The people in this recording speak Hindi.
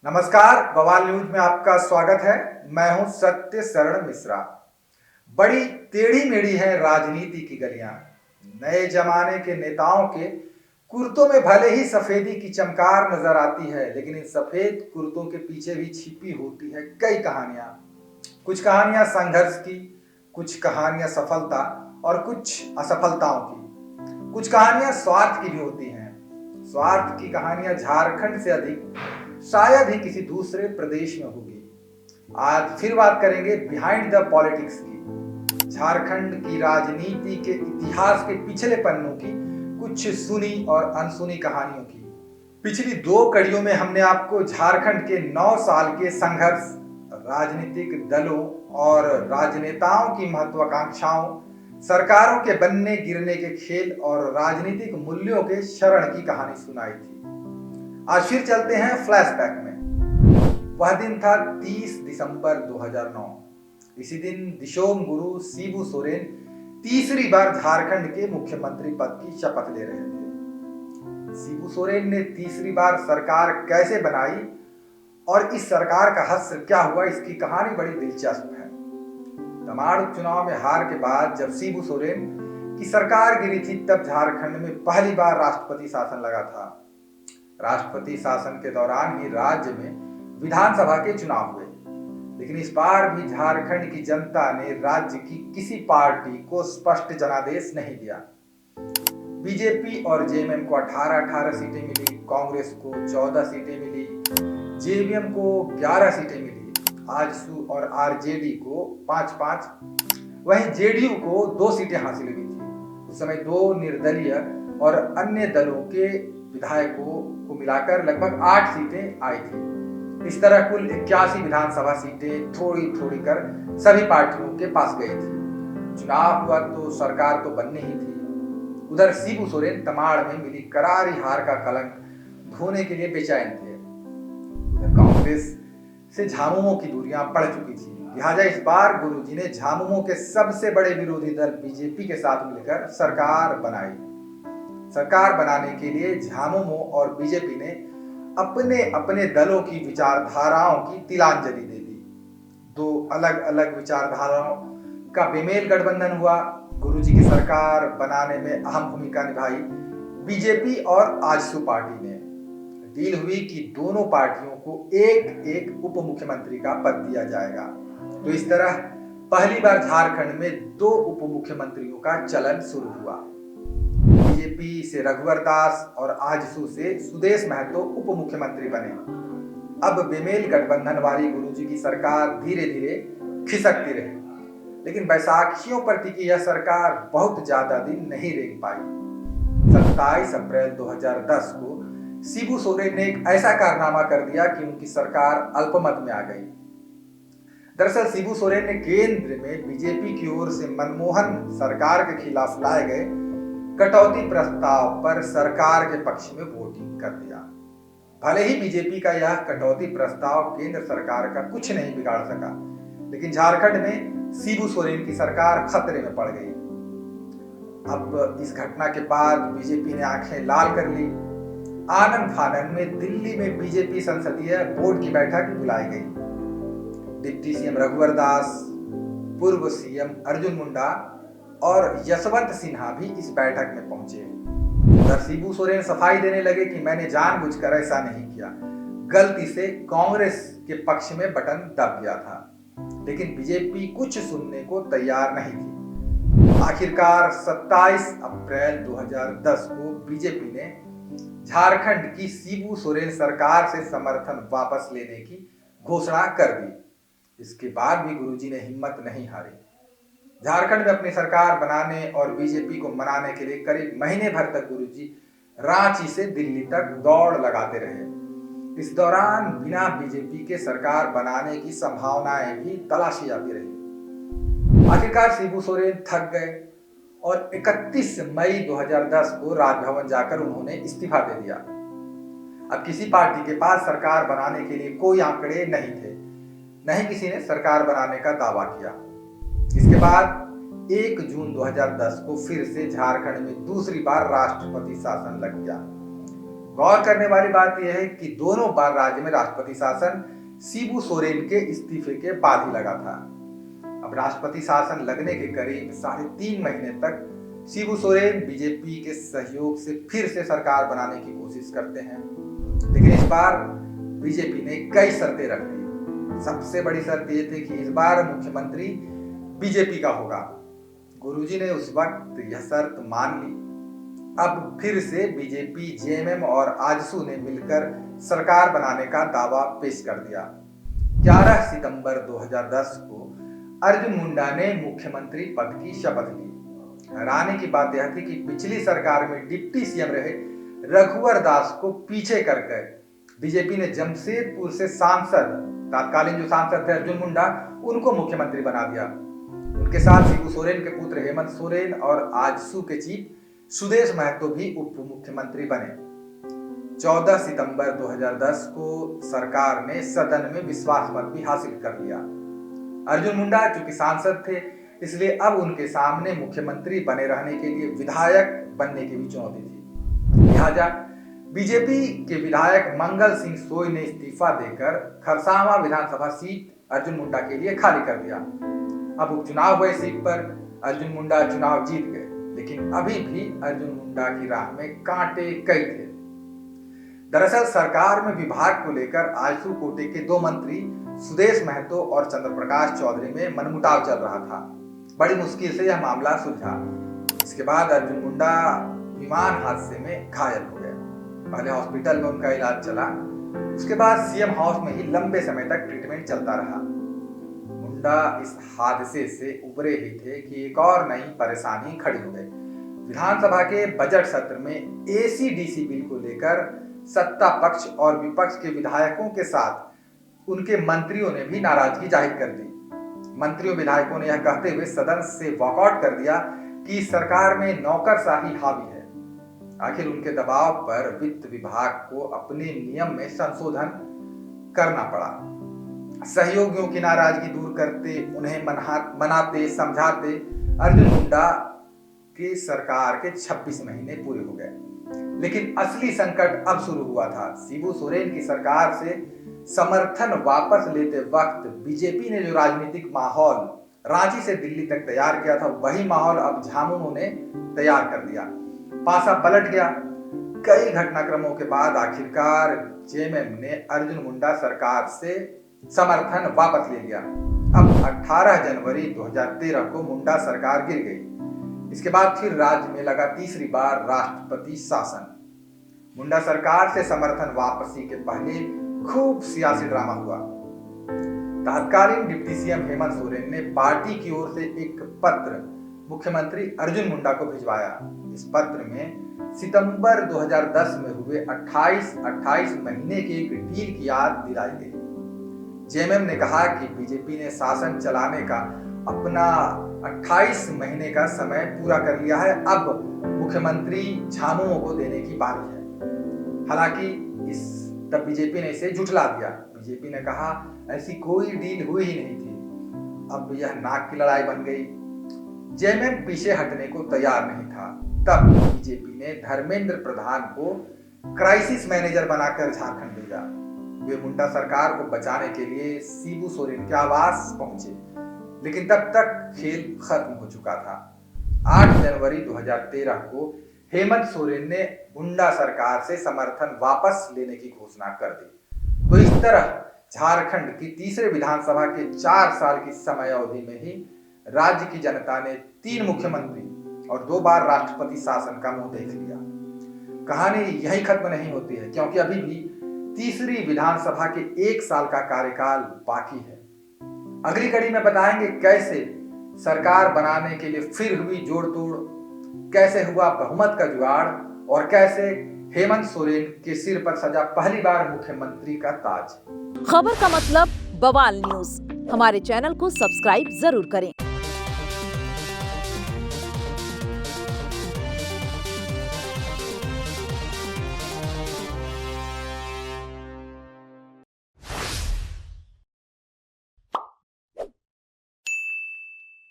नमस्कार, बवाल न्यूज में आपका स्वागत है। मैं हूं सत्य शरण मिश्रा। बड़ी टेढ़ी मेढ़ी है राजनीति की गलियां। नए जमाने के नेताओं के कुर्तों में भले ही सफेदी की चमकार नजर आती है, लेकिन इन सफेद कुर्तों के पीछे भी छिपी होती है कई कहानियां। कुछ कहानियां संघर्ष की, कुछ कहानियां सफलता और कुछ असफलताओं की, कुछ कहानियां स्वार्थ की भी होती हैं। स्वार्थ की कहानियां झारखंड से अधिक शायद ही किसी दूसरे प्रदेश में होगी। आज फिर बात करेंगे बिहाइंड द पॉलिटिक्स की, झारखंड की राजनीति के इतिहास के पिछले पन्नों की, कुछ सुनी और अनसुनी कहानियों की। पिछली दो कड़ियों में हमने आपको झारखंड के 9 साल के संघर्ष, राजनीतिक दलों और राजनेताओं की महत्वाकांक्षाओं, सरकारों के बनने गिरने के खेल और राजनीतिक मूल्यों के क्षरण की कहानी सुनाई थी। आज फिर चलते हैं फ्लैशबैक में। वह दिन था 30 दिसंबर 2009। इसी दिन दिशोम गुरु शिबू सोरेन तीसरी बार झारखंड के मुख्यमंत्री पद की शपथ ले रहे थे। शिबू सोरेन ने तीसरी बार सरकार कैसे बनाई और इस सरकार का हश्र क्या हुआ, इसकी कहानी बड़ी दिलचस्प है। तमाड़ उपचुनाव में हार के बाद जब शिबू सोरेन की सरकार गिरी थी, तब झारखंड में पहली बार राष्ट्रपति शासन लगा था। राष्ट्रपति शासन के दौरान ही राज्य में विधानसभा के चुनाव हुए, लेकिन इस बार भी झारखंड की जनता ने राज्य की किसी पार्टी को स्पष्ट जनादेश नहीं दिया। बीजेपी और जेएमएम को 18-18 सीटें मिली, कांग्रेस को 14 सीटें मिली, जेवीएम को 11 सीटें मिली, आजसू और आरजेडी को 5-5, वहीं जेडीयू को 2 सीटें हासिल हुई थी। उस समय 2 निर्दलीय और अन्य दलों के विधायकों को मिलाकर लगभग 8 सीटें आई थी। इस तरह कुल 81 विधानसभा सीटें थोड़ी थोड़ी कर सभी पार्टियों के पास गई थी। चुनाव हुआ तो सरकार तो बननी ही थी। उधर शिबू सोरेन तमाड़ में मिली करारी हार का कलंक धोने के लिए बेचैन थे। उधर कांग्रेस से झामुमो की दूरियां बढ़ चुकी थी, लिहाजा इस बार गुरुजी ने झामुमो के सबसे बड़े विरोधी दल बीजेपी के साथ मिलकर सरकार बनाई। सरकार बनाने के लिए झामुमो और बीजेपी ने अपने अपने दलों की विचारधाराओं की तिलांजलि दे दी। 2 अलग अलग विचारधाराओं का बेमेल गठबंधन हुआ। गुरुजी की सरकार बनाने में अहम भूमिका निभाई बीजेपी और आजसू पार्टी ने। डील हुई कि दोनों पार्टियों को एक एक उप मुख्यमंत्री का पद दिया जाएगा। तो इस तरह पहली बार झारखंड में 2 उप मुख्यमंत्रियों का चलन शुरू हुआ। बीजेपी से रघुवर दास और आजसू से सुदेश महतो उप मुख्यमंत्री बने। अब बेमेल गठबंधन वाली गुरुजी की सरकार धीरे धीरे खिसकती रही, लेकिन बैसाखियों पर टिकी यह सरकार बहुत ज्यादा दिन नहीं रेंग पाई। 27 अप्रैल 2010 को शिबू सोरेन ने एक ऐसा कारनामा कर दिया कि उनकी सरकार अल्पमत में आ गई। दरअसल शिबू सोरेन ने केंद्र में बीजेपी की ओर से मनमोहन सरकार के खिलाफ लाए गए कटौती प्रस्ताव पर सरकार के पक्ष में वोटिंग कर दिया। भले ही बीजेपी का यह कटौती प्रस्ताव केंद्र सरकार का कुछ नहीं बिगाड़ सका, लेकिन झारखंड में शिबू सोरेन की सरकार खतरे में पड़ गई। अब इस घटना के बाद बीजेपी ने आंखें लाल कर ली। आनंद फानन में दिल्ली में बीजेपी संसदीय बोर्ड की बैठक बुलाई गई। डिप्टी सीएम रघुवर दास, पूर्व सीएम अर्जुन मुंडा और यशवंत सिन्हा भी इस बैठक में पहुंचे। उधर शिबू सोरेन सफाई देने लगे कि मैंने जानबूझकर ऐसा नहीं किया, गलती से कांग्रेस के पक्ष में बटन दब गया था। लेकिन बीजेपी कुछ सुनने को तैयार नहीं थी। आखिरकार 27 अप्रैल 2010 को बीजेपी ने झारखंड की शिबू सोरेन सरकार से समर्थन वापस लेने की घोषणा कर दी। इसके बाद भी गुरुजी ने हिम्मत नहीं हारी। झारखंड में अपनी सरकार बनाने और बीजेपी को मनाने के लिए करीब महीने भर तक गुरुजी रांची से दिल्ली तक दौड़ लगाते रहे। इस दौरान बिना बीजेपी के सरकार बनाने की संभावनाएं भी तलाशी जाती रही। आखिरकार शिबू सोरेन थक गए और 31 मई 2010 को राजभवन जाकर उन्होंने इस्तीफा दे दिया। अब किसी पार्टी के पास सरकार बनाने के लिए कोई आंकड़े नहीं थे, नहीं किसी ने सरकार बनाने का दावा किया। इसके बाद 1 जून 2010 को फिर से झारखंड में दूसरी बार राष्ट्रपति शासन लग गया। गौर करने वाली बात यह है कि दोनों बार राज्य में राष्ट्रपति शासन शिबू सोरेन के इस्तीफे के बाद ही लगा था। अब राष्ट्रपति शासन लगने के करीब 3.5 महीने तक शिबू सोरेन बीजेपी के सहयोग से फिर से सरकार बनाने की कोशिश करते हैं, लेकिन इस बार बीजेपी ने कई शर्तें रख दी। सबसे बड़ी शर्त यह थी कि इस बार मुख्यमंत्री बीजेपी का होगा। गुरुजी ने उस वक्त यह शर्त मान ली। अब फिर से बीजेपी, जेएमएम और आजसू ने मिलकर सरकार बनाने का दावा पेश कर दिया। 11 सितंबर 2010 को अर्जुन मुंडा ने मुख्यमंत्री पद की शपथ ली। हैरानी की बात यह थी कि पिछली सरकार में डिप्टी सीएम रहे रघुवर दास को पीछे करके बीजेपी ने जमशेदपुर से सांसद, तत्कालीन जो सांसद थे अर्जुन मुंडा, उनको मुख्यमंत्री बना दिया। उनके साथ शिबू सोरेन के पुत्र हेमंत सोरेन और आजसू के चीफ सुदेश महतो भी उप मुख्यमंत्री बने। 14 सितंबर 2010 को सरकार ने सदन में विश्वास मत भी हासिल कर लिया। अर्जुन मुंडा चूंकि सांसद थे, इसलिए अब उनके सामने मुख्यमंत्री बने रहने के लिए विधायक बनने की भी चुनौती थी। लिहाजा बीजेपी के विधायक मंगल सिंह सोई ने इस्तीफा देकर खरसावां विधानसभा सीट अर्जुन मुंडा के लिए खाली कर दिया। अब उपचुनाव हुए सीट पर अर्जुन मुंडा चुनाव जीत गए, लेकिन अभी भी अर्जुन मुंडा की राह में कांटे कई थे। दरअसल सरकार में विभाग को लेकर आजसू कोटे के 2 मंत्री सुदेश महतो और चंद्रप्रकाश चौधरी में मनमुटाव चल रहा था। बड़ी मुश्किल से यह मामला सुलझा। इसके बाद अर्जुन मुंडा विमान हादसे में घायल हो गए। पहले हॉस्पिटल में उनका इलाज चला, उसके बाद सीएम हाउस में ही लंबे समय तक ट्रीटमेंट चलता रहा। मुंडा इस हादसे से उबरे ही थे कि एक और नई परेशानी खड़ी हो गई। विधानसभा के बजट सत्र में एसी-डीसी बिल को लेकर सत्ता पक्ष और विपक्ष के विधायकों के साथ उनके मंत्रियों ने भी नाराजगी जाहिर कर दी। मंत्रियों विधायकों ने यह कहते हुए सदन से वॉकआउट कर दिया कि सरकार में नौकरशाही हावी है। आखिर उनके दबाव पर वित्त विभाग को अपने नियम में संशोधन करना पड़ा। सहयोगियों की नाराजगी दूर करते, उन्हें मनाते समझाते अर्जुन मुंडा की सरकार के 26 महीने पूरे हो गए। लेकिन असली संकट अब शुरू हुआ था। शिबू सोरेन की सरकार से समर्थन वापस लेते वक्त बीजेपी ने जो राजनीतिक माहौल रांची से दिल्ली तक तैयार किया था, वही माहौल अब झामुमो ने तैयार कर दिया। पासा पलट गया। कई घटनाक्रमों के बाद आखिरकार जेएमएम ने अर्जुन मुंडा सरकार से समर्थन वापस ले लिया। अब 18 जनवरी 2013 को मुंडा सरकार गिर गई। इसके बाद फिर राज्य में लगा तीसरी बार राष्ट्रपति शासन। मुंडा सरकार से समर्थन वापसी के पहले खूब सियासी ड्रामा हुआ। तत्कालीन डिप्टी सीएम हेमंत सोरेन ने पार्टी की ओर से एक पत्र मुख्यमंत्री अर्जुन मुंडा को भिजवाया। इस पत्र में सितंबर 2010 में हुए 28 महीने के एक डील की याद दिलाई गई। जेएमएम ने कहा कि बीजेपी ने शासन चलाने का अपना 28 महीने का समय पूरा कर लिया है, अब मुख्यमंत्री झामुमो को देने की बारी है। हालांकि तब बीजेपी ने इसे झुठला दिया। बीजेपी ने कहा ऐसी कोई डील हुई ही नहीं थी। अब यह नाक की लड़ाई बन गई। जेएमएम पीछे हटने को तैयार नहीं था। तब बीजेपी ने धर्मेंद्र प्रधान को क्राइसिस मैनेजर बनाकर झारखंड भेजा। वे मुंडा सरकार को बचाने के लिए शिबू सोरेन के आवास पहुंचे, लेकिन तब तक खेल खत्म हो चुका था। 8 जनवरी 2013 को हेमंत सोरेन ने मुंडा सरकार से समर्थन वापस लेने की घोषणा कर दी। तो इस तरह झारखंड की तीसरे विधानसभा के 4 साल की समय अवधि में ही राज्य की जनता ने 3 मुख्यमंत्री और 2 बार राष्ट्रपति शासन का मुंह देख लिया। कहानी यही खत्म नहीं होती है, क्योंकि अभी भी तीसरी विधानसभा के 1 साल का कार्यकाल बाकी है। अगली कड़ी में बताएंगे कैसे सरकार बनाने के लिए फिर हुई जोड़ तोड़, कैसे हुआ बहुमत का जुगाड़ और कैसे हेमंत सोरेन के सिर पर सजा पहली बार मुख्यमंत्री का ताज। खबर का मतलब बवाल न्यूज। हमारे चैनल को सब्सक्राइब जरूर करें